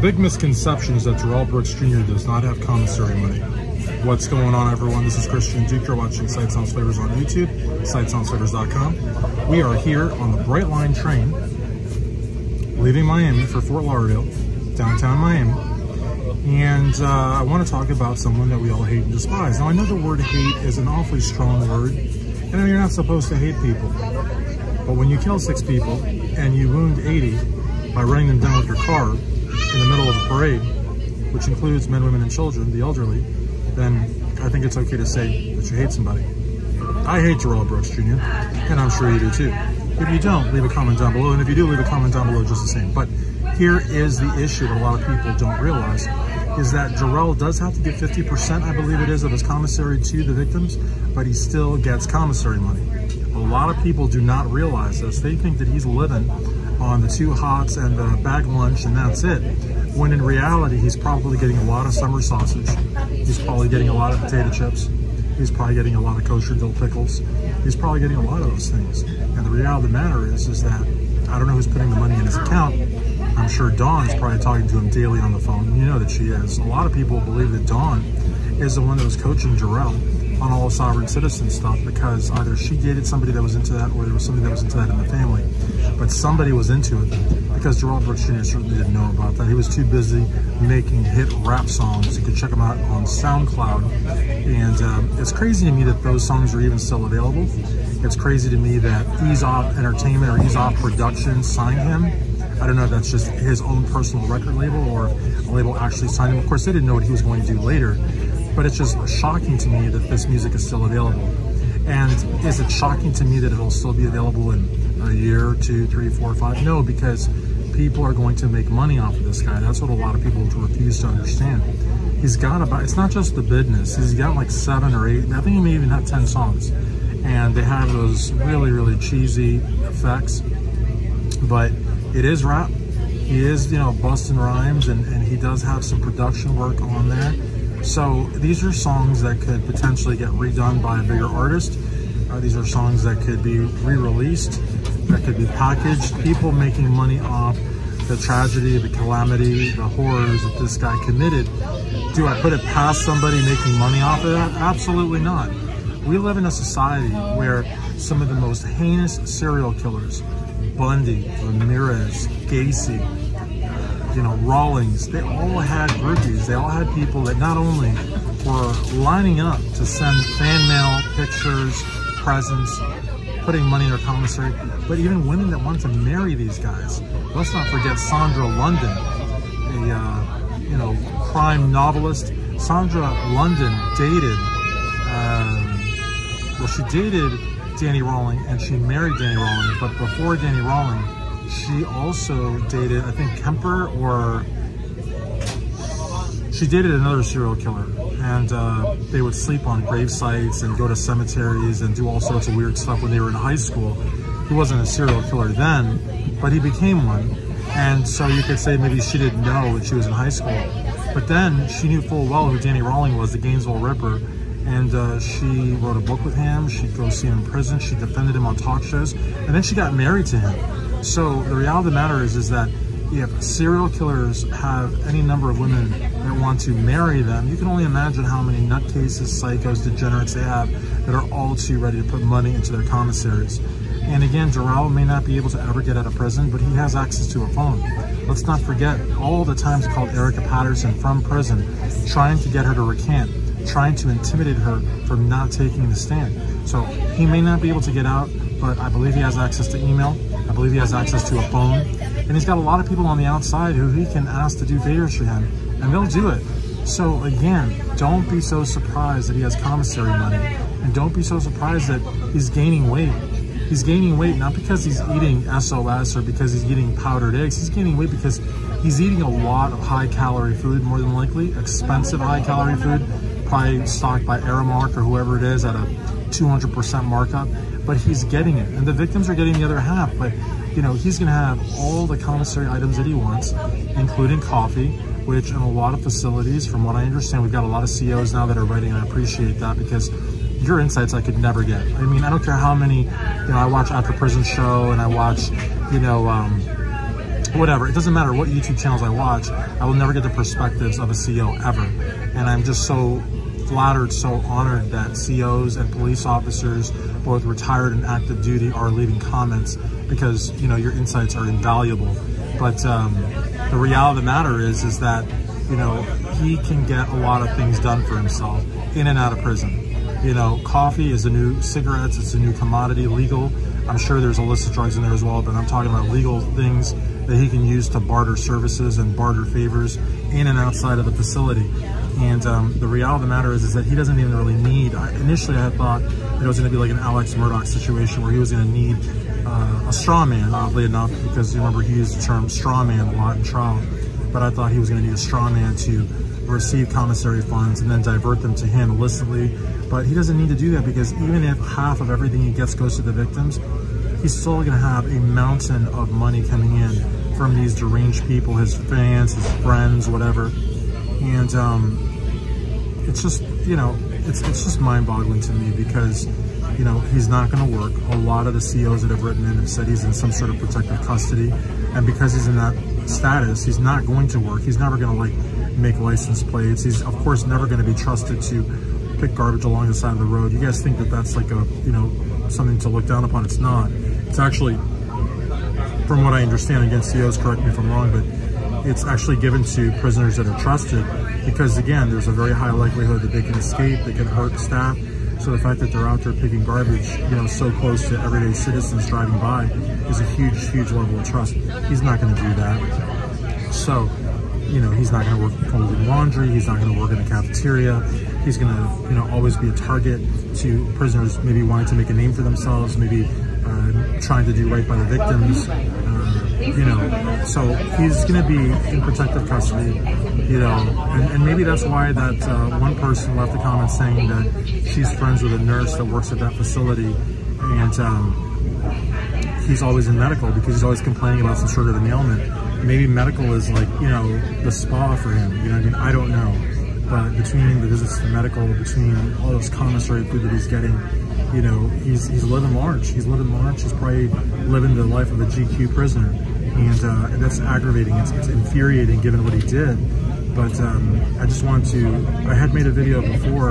big misconception is that Darrell Brooks Jr. does not have commissary money. What's going on, everyone? This is Christian Duke. You're watching Sight Sounds Flavors on YouTube, sightsoundsflavors.com. We are here on the Bright Line train, leaving Miami for Fort Lauderdale, downtown Miami. And I want to talk about someone that we all hate and despise. Now, I know the word hate is an awfully strong word. I know you're not supposed to hate people. But when you kill 6 people and you wound 80 by running them down with your car in the middle of a parade, which includes men, women, and children, the elderly, then I think it's okay to say that you hate somebody. I hate Darrell Brooks Jr., and I'm sure you do too. If you don't, leave a comment down below, and if you do, leave a comment down below just the same. But here is the issue that a lot of people don't realize, is that Darrell does have to give 50%, I believe it is, of his commissary to the victims, but he still gets commissary money. A lot of people do not realize this. They think that he's living on the 2 hots and the bag lunch and that's it. When in reality, he's probably getting a lot of summer sausage. He's probably getting a lot of potato chips. He's probably getting a lot of kosher dill pickles. He's probably getting a lot of those things. And the reality of the matter is that I don't know who's putting the money in his account. I'm sure Dawn's probably talking to him daily on the phone. You know that she is. A lot of people believe that Dawn is the one that was coaching Darrell on all sovereign citizen stuff, because either she dated somebody that was into that or there was somebody that was into that in the family. But somebody was into it, because Darrell Brooks Jr. certainly didn't know about that. He was too busy making hit rap songs. You can check them out on SoundCloud. And it's crazy to me that those songs are even still available. It's crazy to me that Ease Off Entertainment or Ease Off Productions signed him. I don't know if that's just his own personal record label or a label actually signed him. Of course, they didn't know what he was going to do later. But it's just shocking to me that this music is still available. And is it shocking to me that it'll still be available in a year, 2, 3, 4, 5? No, because people are going to make money off of this guy. That's what a lot of people refuse to understand. He's got about, it's not just the business. He's got like 7 or 8, I think he may even have 10 songs. And they have those really, really cheesy effects. But it is rap. He is, you know, busting rhymes, and he does have some production work on there. So these are songs that could potentially get redone by a bigger artist. These are songs that could be re-released, that could be packaged. People making money off the tragedy, the calamity, the horrors that this guy committed. Do I put it past somebody making money off of that? Absolutely not. We live in a society where some of the most heinous serial killers, Bundy, Ramirez, Gacy, you know, Rawlings, they all had groupies. They all had people that not only were lining up to send fan mail, pictures, presents, putting money in their commissary, but even women that wanted to marry these guys. Let's not forget Sandra London, a you know, crime novelist. Sandra London dated, well, she dated Danny Rawling and she married Danny Rawling, but before Danny Rawling, she also dated, I think, Kemper, or she dated another serial killer. And they would sleep on grave sites and go to cemeteries and do all sorts of weird stuff when they were in high school. He wasn't a serial killer then, but he became one. And so you could say maybe she didn't know when she was in high school. But then she knew full well who Danny Rawling was, the Gainesville Ripper. And she wrote a book with him. She'd go see him in prison. She defended him on talk shows. And then she got married to him. So the reality of the matter is that if serial killers have any number of women that want to marry them, you can only imagine how many nutcases, psychos, degenerates they have that are all too ready to put money into their commissaries. And again, Darrell may not be able to ever get out of prison, but he has access to a phone. Let's not forget all the times he called Erica Patterson from prison, trying to get her to recant, trying to intimidate her from not taking the stand. So he may not be able to get out, but I believe he has access to email. I believe he has access to a phone. And he's got a lot of people on the outside who he can ask to do favors for him, and they'll do it. So again, don't be so surprised that he has commissary money, and don't be so surprised that he's gaining weight. He's gaining weight not because he's eating SOS or because he's eating powdered eggs. He's gaining weight because he's eating a lot of high-calorie food, more than likely, expensive high-calorie food, probably stocked by Aramark or whoever it is at a 200% markup. But he's getting it, and the victims are getting the other half. But you know, he's gonna have all the commissary items that he wants, including coffee, which in a lot of facilities, from what I understand, we've got a lot of CEOs now that are writing, and I appreciate that, because your insights I could never get. I mean, I don't care how many, you know, I watch After Prison Show, and I watch, you know, whatever. It doesn't matter what YouTube channels I watch. I will never get the perspectives of a CO ever. And I'm just so flattered, so honored that COs and police officers, both retired and active duty, are leaving comments, because, you know, your insights are invaluable. But the reality of the matter is that, you know, he can get a lot of things done for himself in and out of prison. You know, coffee is the new cigarettes, it's a new commodity, legal. I'm sure there's illicit drugs in there as well, but I'm talking about legal things that he can use to barter services and barter favors in and outside of the facility. And the reality of the matter is that he doesn't even really need, initially I had thought that it was gonna be like an Alex Murdaugh situation where he was gonna need a straw man, oddly enough, because you remember he used the term straw man a lot in trial. But I thought he was gonna need a straw man to receive commissary funds and then divert them to him illicitly. But he doesn't need to do that, because even if half of everything he gets goes to the victims, he's still gonna have a mountain of money coming in from these deranged people, his fans, his friends, whatever. And it's just, you know, it's just mind-boggling to me, because, you know, he's not gonna work. A lot of the COs that have written in have said he's in some sort of protective custody. And because he's in that status, he's not going to work. He's never gonna, like, make license plates. He's, of course, never gonna be trusted to pick garbage along the side of the road. You guys think that that's like a, you know, something to look down upon. It's not. It's actually, from what I understand, again, COs, correct me if I'm wrong, but it's actually given to prisoners that are trusted, because again, there's a very high likelihood that they can escape, they can hurt staff. So the fact that they're out there picking garbage, you know, so close to everyday citizens driving by is a huge, huge level of trust. He's not going to do that. So, you know, he's not going to work folding laundry. He's not going to work in the cafeteria. He's going to, you know, always be a target to prisoners maybe wanting to make a name for themselves, maybe trying to do right by the victims. You know, so he's going to be in protective custody, you know, and maybe that's why that one person left a comment saying that she's friends with a nurse that works at that facility, and he's always in medical because he's always complaining about some sort of an ailment. Maybe medical is like, you know, the spa for him, you know what I mean? I don't know. But between the visits to medical, between all this commissary food that he's getting, you know, he's living large. He's living large. He's probably living the life of a GQ prisoner. And that's aggravating. It's infuriating given what he did. But I just wanted to, I had made a video before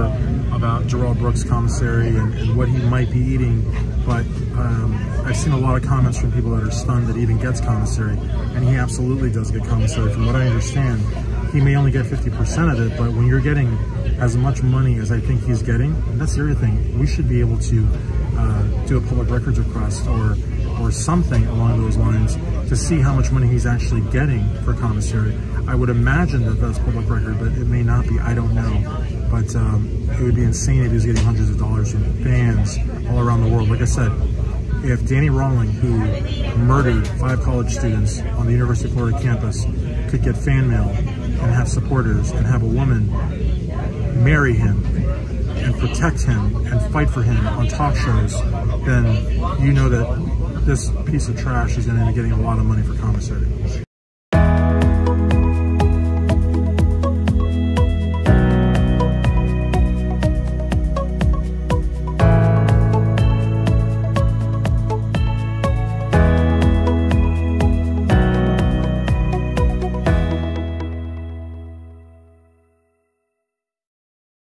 about Darrell Brooks' commissary and what he might be eating, but I've seen a lot of comments from people that are stunned that he even gets commissary, and he absolutely does get commissary. From what I understand, he may only get 50% of it, but when you're getting as much money as I think he's getting, and that's the other thing, we should be able to do a public records request or something along those lines to see how much money he's actually getting for commissary. I would imagine that that's public record, but it may not be, I don't know. But it would be insane if he was getting hundreds of dollars from fans all around the world. Like I said, if Danny Rawling, who murdered 5 college students on the University of Florida campus, could get fan mail and have supporters and have a woman marry him and protect him and fight for him on talk shows, then you know that this piece of trash is going to be getting a lot of money for commissary.